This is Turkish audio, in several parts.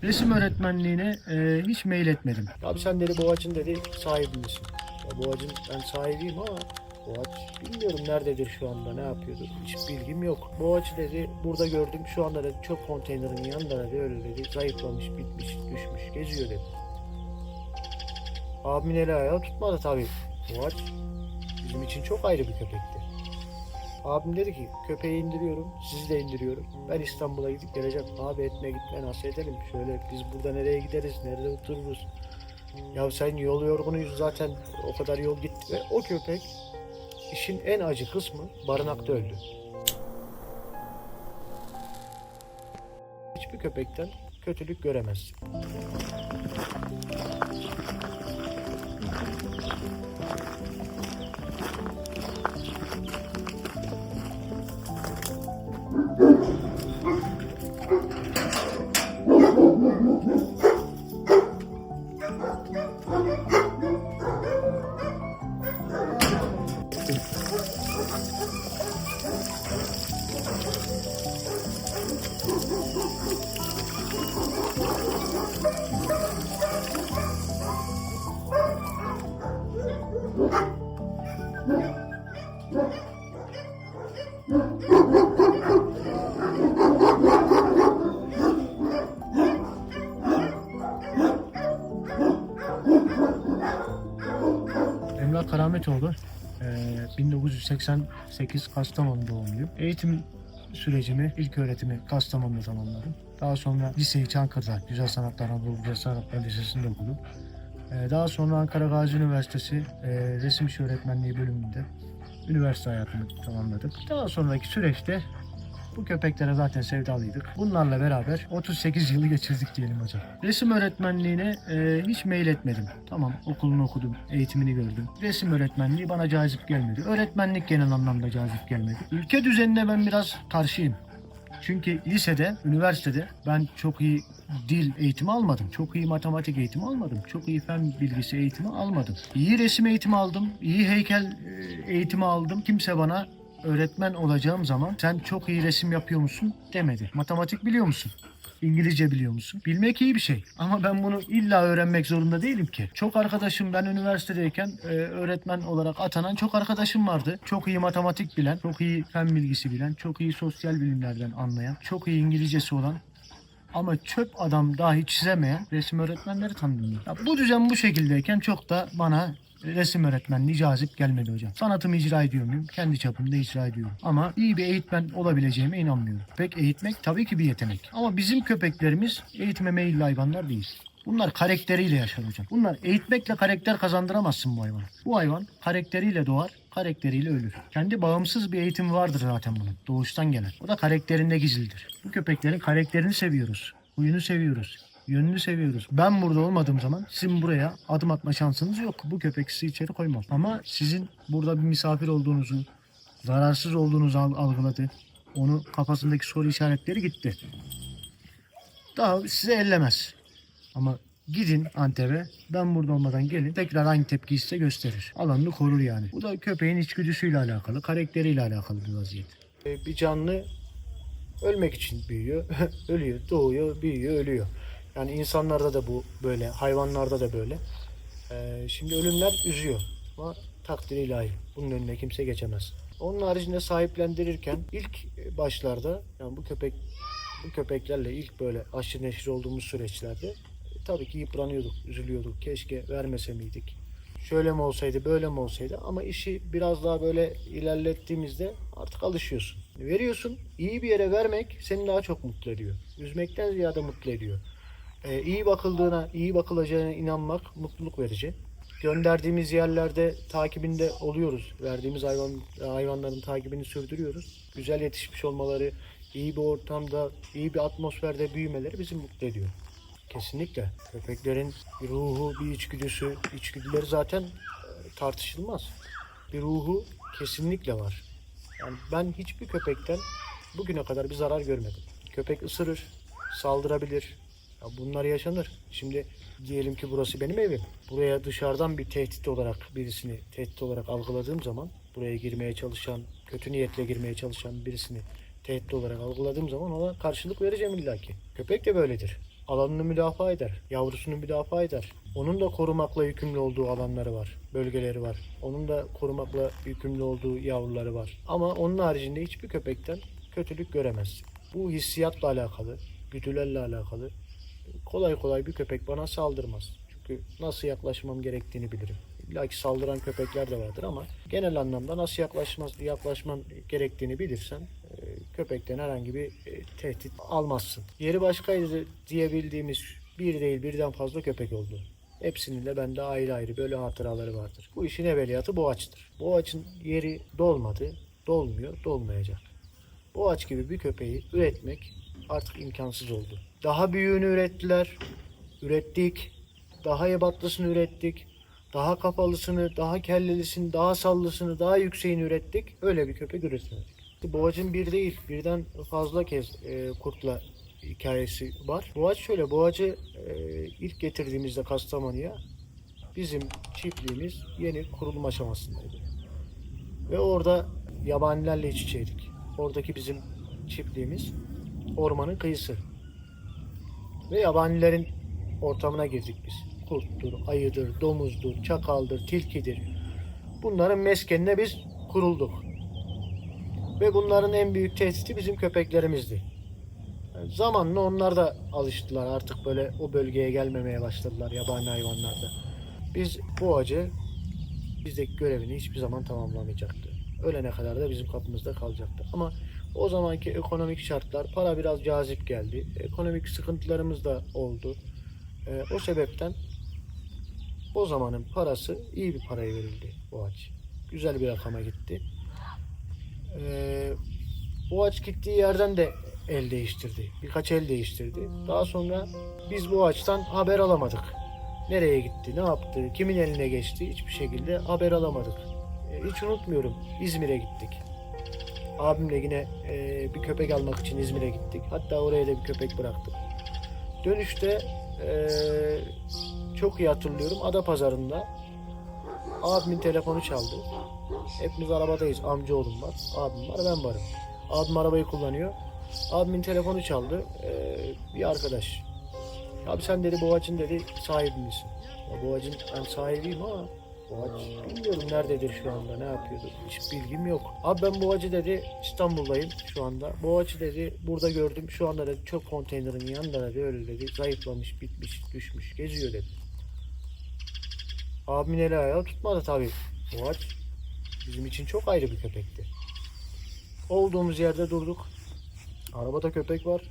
Resim öğretmenliğine hiç mail etmedim. Abi sen dedi Boğaç'ın dedi sahibi misin? Ya Boğaç'ın ben sahibiyim ama Boğaç bilmiyorum nerededir şu anda, ne yapıyordur. Hiç bilgim yok. Boğaç'ı dedi burada gördüm. Şu anda dedi çöp konteynerin yanında dedi öyle dedi. Zayıflamış, bitmiş, düşmüş, geziyor dedi. Abimin eli ayağı tutmadı tabii. Boğaç bizim için çok ayrı bir köpekti. Abim dedi ki köpeği indiriyorum, sizi de indiriyorum. Ben İstanbul'a gidip geleceğim. Abi etme gitme nasıl edelim? Şöyle biz burada nereye gideriz, nerede otururuz? Ya sen yol yorgunuyuz zaten, o kadar yol gitti. Ve o köpek işin en acı kısmı barınakta öldü. Hiçbir köpekten kötülük göremezsin. Emrah Karametoğlu, 1988 Kastamonu doğumluyum. Eğitim sürecimi, ilk öğretimi Kastamonu'da tamamladım. Daha sonra liseyi Çankırı'da, Güzel Sanatlar Anadolu Güzel Sanatlar Lisesi'nde okudum. Daha sonra Ankara Gazi Üniversitesi Resim İşi Öğretmenliği bölümünde üniversite hayatımı tamamladık. Daha sonraki süreçte bu köpeklere zaten sevdalıydık. Bunlarla beraber 38 yılı geçirdik diyelim hocam. Resim öğretmenliğine hiç mail etmedim. Tamam, okulunu okudum, eğitimini gördüm. Resim öğretmenliği bana cazip gelmedi. Öğretmenlik genel anlamda cazip gelmedi. Ülke düzenine ben biraz karşıyım. Çünkü lisede, üniversitede ben çok iyi dil eğitimi almadım. Çok iyi matematik eğitimi almadım. Çok iyi fen bilgisi eğitimi almadım. İyi resim eğitimi aldım. İyi heykel eğitimi aldım. Kimse bana öğretmen olacağım zaman sen çok iyi resim yapıyor musun demedi. Matematik biliyor musun? İngilizce biliyor musun? Bilmek iyi bir şey. Ama ben bunu illa öğrenmek zorunda değilim ki. Çok arkadaşım, ben üniversitedeyken öğretmen olarak atanan çok arkadaşım vardı. Çok iyi matematik bilen, çok iyi fen bilgisi bilen, çok iyi sosyal bilimlerden anlayan, çok iyi İngilizcesi olan ama çöp adam dahi çizemeyen resim öğretmenleri tanıdım. Ya bu düzen bu şekildeyken çok da bana resim öğretmenliği cazip gelmedi hocam. Sanatımı icra ediyor muyum? Kendi çapımda icra ediyorum. Ama iyi bir eğitmen olabileceğime inanmıyorum. Köpek eğitmek tabii ki bir yetenek. Ama bizim köpeklerimiz eğitime meyilli hayvanlar değil. Bunlar karakteriyle yaşar hocam. Bunlar eğitmekle karakter kazandıramazsın bu hayvana. Bu hayvan karakteriyle doğar, karakteriyle ölür. Kendi bağımsız bir eğitimi vardır zaten bunun. Doğuştan gelen. O da karakterinde gizlidir. Bu köpeklerin karakterini seviyoruz. Huyunu seviyoruz. Yönünü seviyoruz. Ben burada olmadığım zaman sizin buraya adım atma şansınız yok. Bu köpek sizi içeri koymaz. Ama sizin burada bir misafir olduğunuzu, zararsız olduğunuzu algıladı. Onun kafasındaki soru işaretleri gitti. Daha size ellemez. Ama gidin Antep'e, ben burada olmadan gelin, tekrar aynı tepkiyi size gösterir. Alanını korur yani. Bu da köpeğin içgüdüsüyle alakalı, karakteriyle alakalı bir vaziyet. Bir canlı ölmek için büyüyor, ölüyor, doğuyor, büyüyor, ölüyor. Yani insanlarda da bu böyle, hayvanlarda da böyle. Şimdi ölümler üzüyor ama takdir ilahi. Bunun önüne kimse geçemez. Onun haricinde sahiplendirirken ilk başlarda, yani bu köpeklerle ilk böyle aşırı neşir olduğumuz süreçlerde tabii ki yıpranıyorduk, üzülüyorduk. Keşke vermese miydik? Şöyle mi olsaydı, böyle mi olsaydı? Ama işi biraz daha böyle ilerlettiğimizde artık alışıyorsun. Veriyorsun, iyi bir yere vermek seni daha çok mutlu ediyor. Üzmekten ziyade mutlu ediyor. İyi bakıldığına, iyi bakılacağına inanmak mutluluk verici. Gönderdiğimiz yerlerde takibinde oluyoruz. Verdiğimiz hayvanların takibini sürdürüyoruz. Güzel yetişmiş olmaları, iyi bir ortamda, iyi bir atmosferde büyümeleri bizi mutlu ediyor. Kesinlikle. Köpeklerin bir ruhu, bir içgüdüsü, içgüdüleri zaten tartışılmaz. Bir ruhu kesinlikle var. Yani ben hiçbir köpekten bugüne kadar bir zarar görmedim. Köpek ısırır, saldırabilir. Ya bunlar yaşanır. Şimdi diyelim ki burası benim evim. Buraya dışarıdan bir tehdit olarak, birisini tehdit olarak algıladığım zaman, buraya girmeye çalışan, kötü niyetle girmeye çalışan birisini tehdit olarak algıladığım zaman ona karşılık vereceğim illaki. Köpek de böyledir. alanını müdafaa eder, yavrusunu müdafaa eder. Onun da korumakla yükümlü olduğu alanları var, bölgeleri var. Onun da korumakla yükümlü olduğu yavruları var. Ama onun haricinde hiçbir köpekten kötülük göremezsin. Bu hissiyatla alakalı, güdülerle alakalı. Kolay kolay bir köpek bana saldırmaz. Çünkü nasıl yaklaşmam gerektiğini bilirim. İlla ki saldıran köpekler de vardır ama genel anlamda nasıl yaklaşman gerektiğini bilirsen köpekten herhangi bir tehdit almazsın. Yeri başkaydı diyebildiğimiz bir değil birden fazla köpek oldu. Hepsinin de bende ayrı ayrı böyle hatıraları vardır. Bu işin evveliyatı Boğaç'tır. Boğaç'ın yeri dolmadı, dolmuyor, dolmayacak. Boğaç gibi bir köpeği üretmek artık imkansız oldu. Daha büyüğünü ürettiler, ürettik. Daha ebatlısını ürettik. Daha kafalısını, daha kellelisini, daha sallısını, daha yükseğini ürettik. Öyle bir köpek üretemedik. Boğaç'ın bir değil, birden fazla kez kurtla hikayesi var. Boğaç şöyle, Boğaç'ı ilk getirdiğimizde Kastamonu'ya bizim çiftliğimiz yeni kurulum aşamasındaydı. Ve orada yabanilerle iç içeydik. Oradaki bizim çiftliğimiz ormanın kıyısı. Ve yabanilerin ortamına girdik biz. Kurttur, ayıdır, domuzdur, çakaldır, tilkidir. Bunların meskenine biz kurulduk. Ve bunların en büyük tehdidi bizim köpeklerimizdi. Yani zamanla onlar da alıştılar. Artık böyle o bölgeye gelmemeye başladılar yabani hayvanlarda. Biz bu ağacı bizdeki görevini hiçbir zaman tamamlamayacaktı. Ölene kadar da bizim kapımızda kalacaktı. Ama o zamanki ekonomik şartlar, para biraz cazip geldi. Ekonomik sıkıntılarımız da oldu. O sebepten o zamanın parası iyi bir paraya verildi bu ağaç. Güzel bir rakama gitti. Bu ağaç gittiği yerden de el değiştirdi. Birkaç el değiştirdi. Daha sonra biz bu ağaçtan haber alamadık. Nereye gitti, ne yaptı, kimin eline geçti hiçbir şekilde haber alamadık. Hiç unutmuyorum. İzmir'e gittik. Abimle yine bir köpek almak için İzmir'e gittik. Hatta oraya da bir köpek bıraktık. Dönüşte çok iyi hatırlıyorum. Adapazarı'nda abimin telefonu çaldı. Hepimiz arabadayız. Amcaoğlum var, abim var, ben varım. Abim arabayı kullanıyor. Abimin telefonu çaldı. Bir arkadaş. Abi sen dedi Boğaç'ın dedi sahibi misin? Ya Boğaç'ın ben sahibiyim ama Boğaç bilmiyorum nerededir şu anda, ne yapıyordur. Hiç bilgim yok. Abi ben Boğaç'ı dedi İstanbul'dayım şu anda. Boğaç'ı dedi burada gördüm. Şu anda dedi çöp konteynerin yanında dedi öyle dedi. Zayıflamış, bitmiş, düşmüş, geziyor dedi. Abimin eli ayağı tutmadı tabii. Boğaç bizim için çok ayrı bir köpekti. Olduğumuz yerde durduk. Arabada köpek var.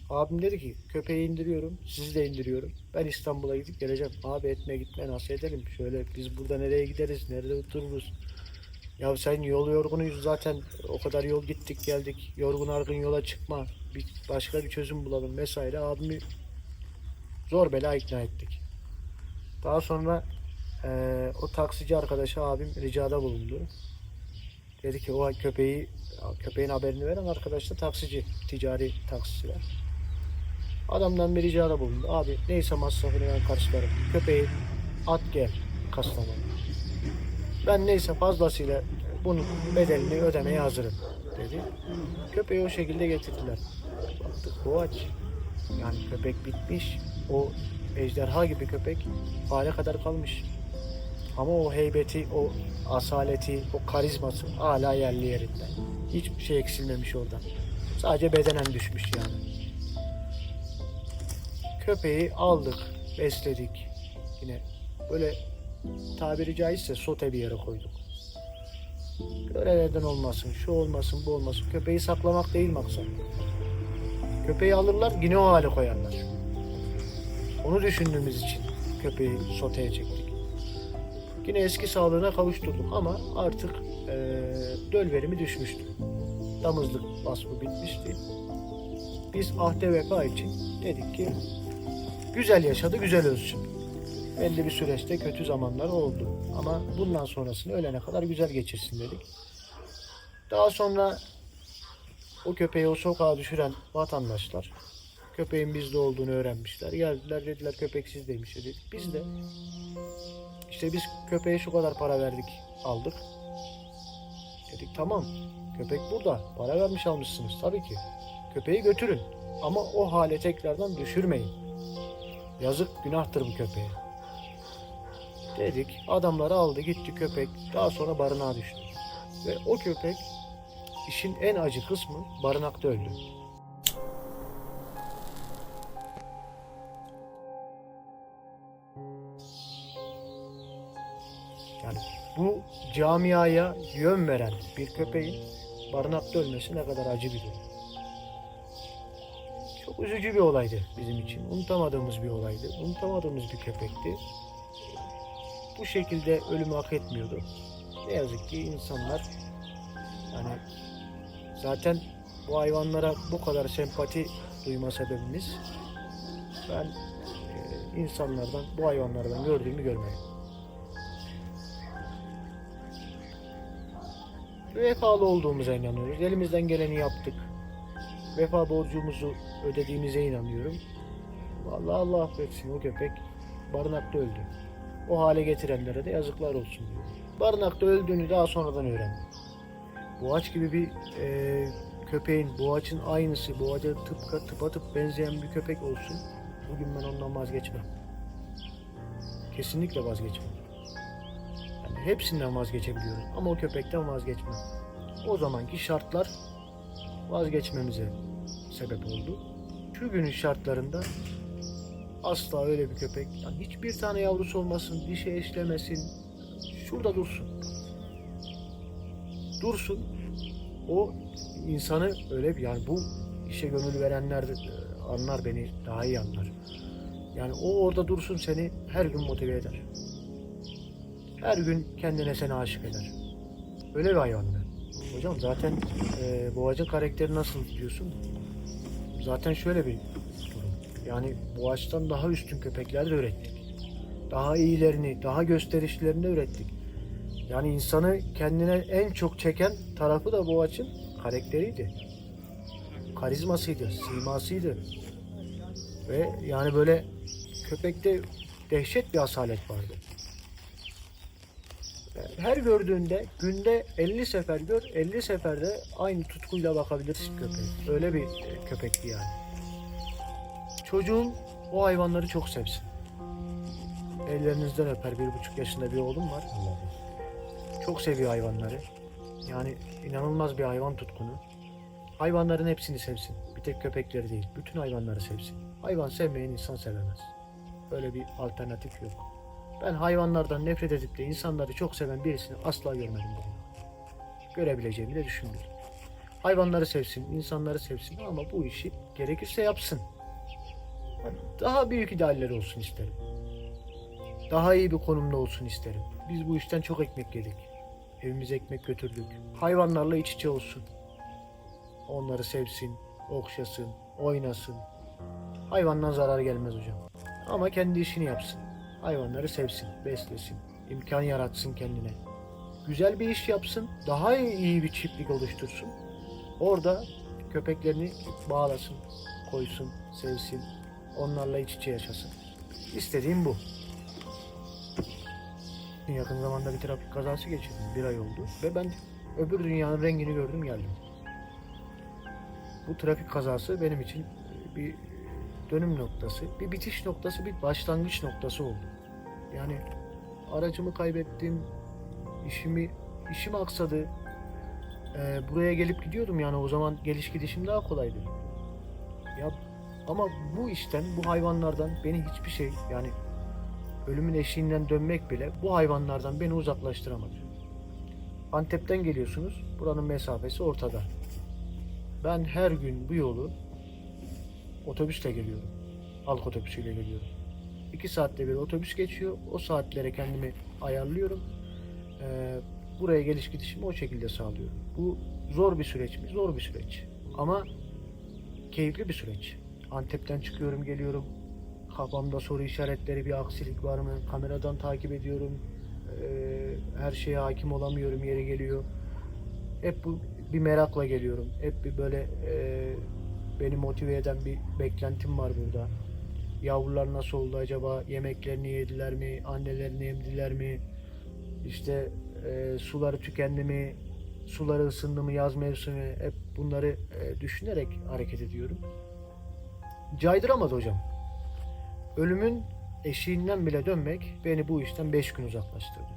Abim dedi ki köpeği indiriyorum, sizi de indiriyorum. Ben İstanbul'a gidip geleceğim. Abi etme gitme nasıl edelim? Şöyle biz burada nereye gideriz, nerede otururuz? Ya sen yol yorgunuyuz zaten. O kadar yol gittik geldik. Yorgun argın yola çıkma. Başka bir çözüm bulalım vesaire. Abimi zor bela ikna ettik. Daha sonra o taksici arkadaşa abim ricada bulundu. Dedi ki o köpeğin haberini veren arkadaş da taksici, ticari taksiciler. Adamdan bir ricada bulundu. Abi neyse masrafını ben karşılarım. Köpeği at gel Kastamonu. Ben neyse fazlasıyla bunun bedelini ödemeye hazırım dedi. Köpeği o şekilde getirdiler. Baktık Boğaç. Yani köpek bitmiş. O ejderha gibi köpek fare kadar kalmış. Ama o heybeti, o asaleti, o karizması hala yerli yerinde. Hiçbir şey eksilmemiş oradan. Sadece bedenen düşmüş yani. Köpeği aldık, besledik. Yine böyle tabiri caizse sote bir yere koyduk. Görelerden olmasın, şu olmasın, bu olmasın. Köpeği saklamak değil maksat. Köpeği alırlar, yine o hale koyarlar. Onu düşündüğümüz için köpeği soteye çektik. Yine eski sağlığına kavuşturduk ama artık döl verimi düşmüştü. Damızlık vasfı bitmişti. Biz ahde vefa için dedik ki güzel yaşadı, güzel ölsün. Belli bir süreçte kötü zamanlar oldu ama bundan sonrasını ölene kadar güzel geçirsin dedik. Daha sonra o köpeği o sokağa düşüren vatandaşlar köpeğin bizde olduğunu öğrenmişler. Geldiler dediler köpek sizdeymiş dedik. Biz de işte biz köpeğe şu kadar para verdik aldık. Dedik tamam köpek burada para vermiş almışsınız tabii ki. Köpeği götürün. Ama o hale tekrardan düşürmeyin. Yazık, günahtır bu köpeğe. Dedik, adamları aldı gitti köpek. Daha sonra barınağa düştü. Ve o köpek, işin en acı kısmı, barınakta öldü. Yani bu camiaya yön veren bir köpeğin barınakta ölmesi ne kadar acı bir durum. Çok üzücü bir olaydı bizim için. Unutamadığımız bir olaydı. Unutamadığımız bir köpekti. Bu şekilde ölümü hak etmiyordu. Ne yazık ki insanlar, yani zaten bu hayvanlara bu kadar sempati duyma sebebimiz, ben insanlardan, bu hayvanlardan gördüğümü görmeyi. Vefalı olduğumuza inanıyoruz. Elimizden geleni yaptık. Vefa borcumuzu ödediğimize inanıyorum. Vallahi Allah affetsin, o köpek barınakta öldü. O hale getirenlere de yazıklar olsun diyor. Barınakta öldüğünü daha sonradan öğrendim. Boğaç gibi bir köpeğin, Boğaç'ın aynısı, Boğaç'a tıpatıp benzeyen bir köpek olsun, bugün ben ondan vazgeçmem. Kesinlikle vazgeçmem. Yani hepsinden vazgeçebiliyoruz ama o köpekten vazgeçmem. O zamanki şartlar vazgeçmemize sebep oldu. Şu günün şartlarında asla öyle bir köpek, yani hiçbir tane yavrusu olmasın, dişi eşlemesin, şurada dursun. Dursun. O insanı öyle bir, yani bu işe gönül verenler anlar, beni daha iyi anlar. Yani o orada dursun, seni her gün motive eder. Her gün kendine seni aşık eder. Öyle bir hayvanlar. Hocam zaten Boğaç'ın karakteri nasıl diyorsun? Zaten şöyle bir durum. Yani Boğaç'tan daha üstün köpekler de ürettik. Daha iyilerini, daha gösterişlerini de ürettik. Yani insanı kendine en çok çeken tarafı da Boğaç'ın karakteriydi. Karizmasıydı, simasıydı. Ve yani böyle köpekte dehşet bir asalet vardı. Her gördüğünde günde 50 sefer gör, 50 seferde aynı tutkuyla bakabilirsin köpeğe. Öyle bir köpekti yani. Çocuğun o hayvanları çok sevsin. Ellerinizden öper, 1,5 yaşında bir oğlum var. Çok seviyor hayvanları. Yani inanılmaz bir hayvan tutkunu. Hayvanların hepsini sevsin. Bir tek köpekleri değil, bütün hayvanları sevsin. Hayvan sevmeyen insan sevemez. Böyle bir alternatif yok. Ben hayvanlardan nefret edip de insanları çok seven birisini asla görmedim bugün. Görebileceğimi de düşünmüyorum. Hayvanları sevsin, insanları sevsin ama bu işi gerekirse yapsın. Daha büyük idealleri olsun isterim. Daha iyi bir konumda olsun isterim. Biz bu işten çok ekmek yedik. Evimize ekmek götürdük. Hayvanlarla iç içe olsun. Onları sevsin, okşasın, oynasın. Hayvandan zarar gelmez hocam. Ama kendi işini yapsın. Hayvanları sevsin, beslesin, imkan yaratsın kendine. Güzel bir iş yapsın, daha iyi bir çiftlik oluştursun. Orada köpeklerini bağlasın, koysun, sevsin, onlarla iç içe yaşasın. İstediğim bu. Yakın zamanda bir trafik kazası geçirdim, 1 ay oldu ve ben öbür dünyanın rengini gördüm geldim. Bu trafik kazası benim için bir dönüm noktası, bir bitiş noktası, bir başlangıç noktası oldu. Yani aracımı kaybettim, işim aksadı. Buraya gelip gidiyordum, yani o zaman geliş gidişim daha kolaydı. Ya ama bu işten, bu hayvanlardan beni hiçbir şey, yani ölümün eşiğinden dönmek bile bu hayvanlardan beni uzaklaştıramadı. Antep'ten geliyorsunuz, buranın mesafesi ortada. Ben her gün bu yolu otobüsle geliyorum. Halk otobüsüyle geliyorum. 2 saatte bir otobüs geçiyor. O saatlere kendimi ayarlıyorum. Buraya geliş gidişimi o şekilde sağlıyorum. Bu zor bir süreç mi? Zor bir süreç. Ama keyifli bir süreç. Antep'ten çıkıyorum, geliyorum. Kafamda soru işaretleri, bir aksilik var mı? Kameradan takip ediyorum. Her şeye hakim olamıyorum, yeri geliyor. Hep bu bir merakla geliyorum. Hep bir böyle beni motive eden bir beklentim var burada. Yavrular nasıl oldu acaba? Yemeklerini yediler mi? Annelerini emdiler mi? İşte suları tükendi mi? Suları ısındı mı? Yaz mevsimi? Hep bunları düşünerek hareket ediyorum. caydıramadı hocam. Ölümün eşiğinden bile dönmek beni bu işten 5 gün uzaklaştırdı.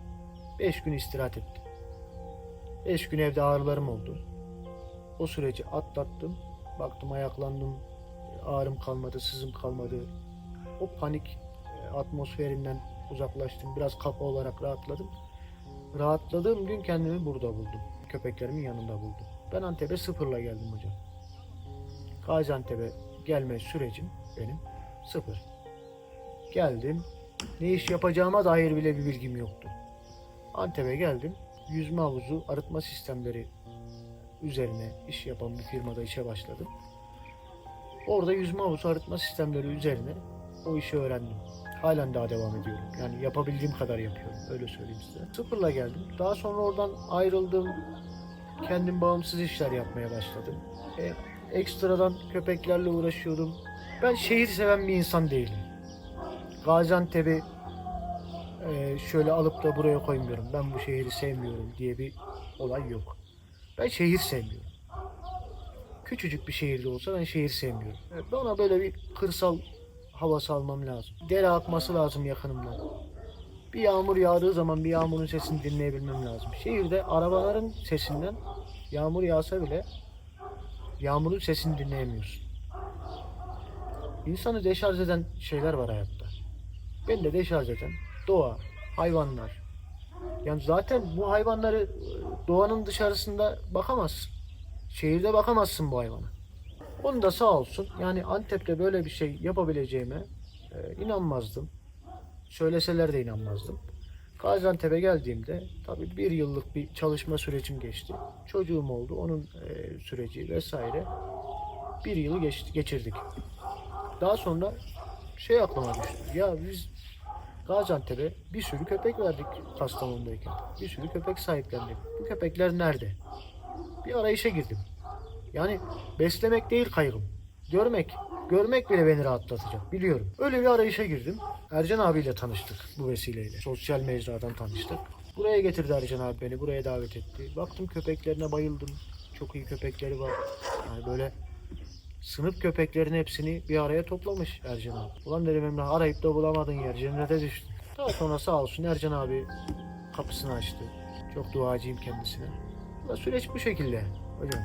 5 gün istirahat ettim. 5 gün evde ağrılarım oldu. O süreci atlattım. Baktım ayaklandım. Ağrım kalmadı, sızım kalmadı. O panik atmosferinden uzaklaştım. Biraz kafa olarak rahatladım. Rahatladığım gün kendimi burada buldum. Köpeklerimin yanında buldum. Ben Antep'e sıfırla geldim hocam. Gaziantep'e gelme sürecim benim sıfır. Geldim. Ne iş yapacağıma dair bile bir bilgim yoktu. Antep'e geldim. Yüzme havuzu, arıtma sistemleri üzerine iş yapan bir firmada işe başladım. Orada yüzme havuzu, arıtma sistemleri üzerine o işi öğrendim. Halen daha devam ediyorum. Yani yapabildiğim kadar yapıyorum. Öyle söyleyeyim size. Sıfırla geldim. Daha sonra oradan ayrıldım. Kendim bağımsız işler yapmaya başladım. Ekstradan köpeklerle uğraşıyordum. Ben şehir seven bir insan değilim. Gaziantep'i şöyle alıp da buraya koymuyorum. Ben bu şehri sevmiyorum diye bir olay yok. Ben şehir sevmiyorum. Küçücük bir şehirde olsa ben şehir sevmiyorum. Bana böyle bir kırsal havası almam lazım. Dere akması lazım yakınımdan. Bir yağmur yağdığı zaman bir yağmurun sesini dinleyebilmem lazım. Şehirde arabaların sesinden yağmur yağsa bile yağmurun sesini dinleyemiyorsun. İnsanı deşarj eden şeyler var hayatta. Beni de deşarj eden doğa, hayvanlar. Yani zaten bu hayvanları doğanın dışarısında bakamazsın. Şehirde bakamazsın bu hayvana. Onu da sağ olsun. Yani Antep'te böyle bir şey yapabileceğime inanmazdım. Söyleseler de inanmazdım. Gaziantep'e geldiğimde tabii bir yıllık bir çalışma sürecim geçti. Çocuğum oldu. Onun süreci vesaire. Bir yılı geçirdik. Daha sonra şey aklıma düştü. Ya biz Gaziantep'e bir sürü köpek verdik Kastamonu'dayken. Bir sürü köpek sahiplendik. Bu köpekler nerede? Bir arayışa girdim. Yani beslemek değil kaygım. Görmek bile beni rahatlatacak biliyorum. Öyle bir arayışa girdim. Ercan abiyle tanıştık bu vesileyle. Sosyal mecradan tanıştık. Buraya getirdi Ercan abi beni. Buraya davet etti. Baktım köpeklerine bayıldım. Çok iyi köpekleri var. Yani böyle sınıf köpeklerin hepsini bir araya toplamış Ercan abi. Ulan dedim Emrah arayıp da bulamadın yer. Cennete düştün. Daha sonra sağ olsun Ercan abi kapısını açtı. Çok duacıyım kendisine. Süreç bu şekilde hocam.